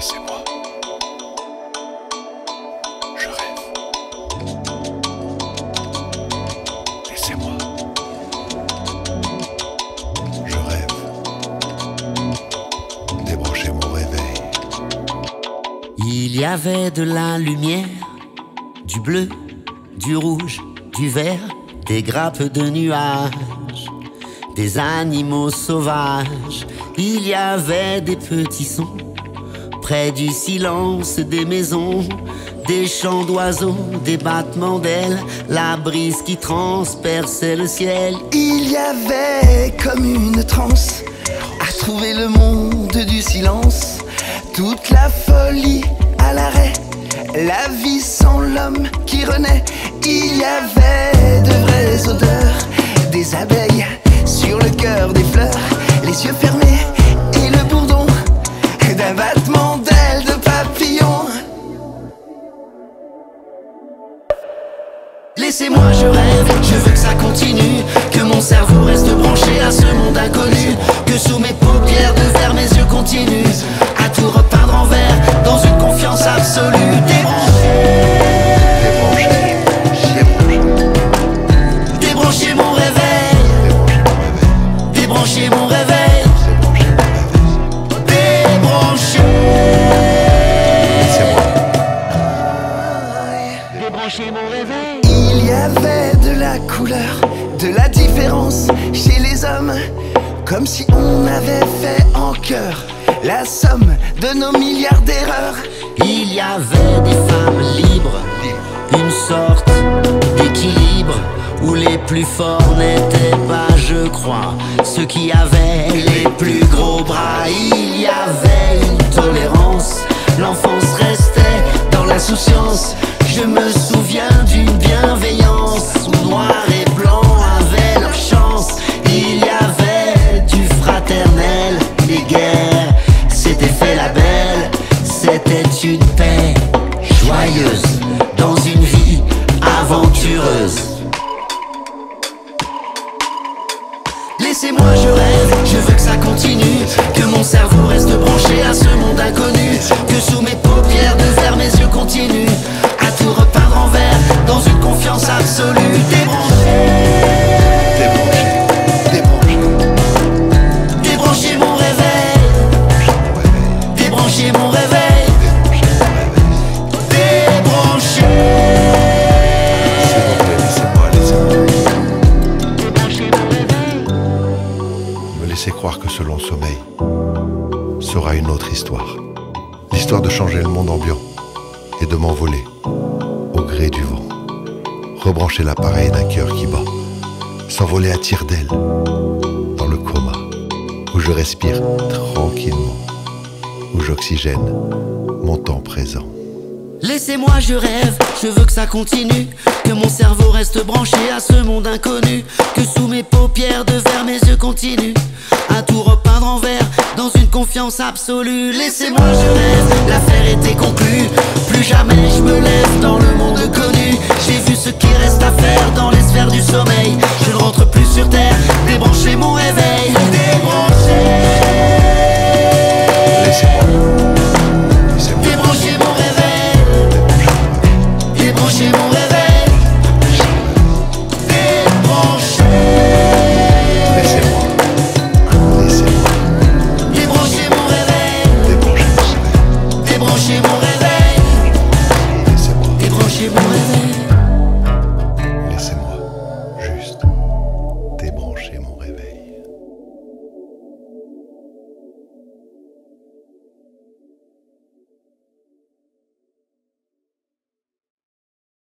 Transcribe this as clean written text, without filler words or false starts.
Laissez-moi. Je rêve. Laissez-moi. Je rêve. Débranchez mon réveil. Il y avait de la lumière, du bleu, du rouge, du vert, des grappes de nuages, des animaux sauvages. Il y avait des petits sons près du silence des maisons, des chants d'oiseaux, des battements d'ailes, la brise qui transperçait le ciel. Il y avait comme une transe à trouver le monde du silence, toute la folie à l'arrêt, la vie sans l'homme qui renaît. Il y avait de vraies odeurs, des abeilles sur le cœur des fleurs, les yeux fermés et le bourdon d'un battement d'ailes de papillons. Laissez-moi, je rêve, je veux que ça continue, que mon cerveau reste branché à ce monde inconnu, que sous mes paupières de verre mes yeux continuent à tout repeindre en vert dans une confiance absolue. Débranchez mon réveil, débranchez mon réveil, débranchez. Débranchez mon réveil. Il y avait de la couleur, de la différence chez les hommes, comme si on avait fait en cœur la somme de nos milliards d'erreurs. Il y avait des femmes libres, une sorte d'équilibre où les plus forts n'étaient pas, je crois, ceux qui avaient les plus gros bras. Il y avait une tolérance, l'enfance restait dans l'insouciance. Je me souviens d'une bienveillance où noir et blanc avaient leur chance. Il y avait du fraternel, les guerres s'étaient fait la belle. C'était une paix joyeuse dans une vie aventureuse. Laissez-moi, je rêve, je veux que ça continue, que mon cerveau reste branché à ce monde inconnu, que sous mes paupières de verre mes yeux continuent à tout repeindre en vert dans une confiance absolue. Débranchez mon réveil, débranchez mon réveil, débranchez. Me laissez croire que ce long sommeil sera une autre histoire. L'histoire de changer le monde ambiant et de m'envoler au gré du vent. Rebrancher l'appareil d'un cœur qui bat. S'envoler à tire d'aile dans le coma où je respire tranquillement, où j'oxygène mon temps présent. Laissez-moi, je rêve, je veux que ça continue, que mon cerveau reste branché à ce monde inconnu, que sous mes paupières de verre mes yeux continuent à tout repeindre en vert dans une confiance absolue. Laissez-moi, je rêve, l'affaire était conclue, plus jamais je me lève dans le monde connu. J'ai vu ce qui reste à faire dans les sphères du sommeil, je ne rentre plus sur terre. Débranchez mon réveil, débranchez. Laissez-moi. Débranchez mon réveil, débranchez mon réveil, débranchez.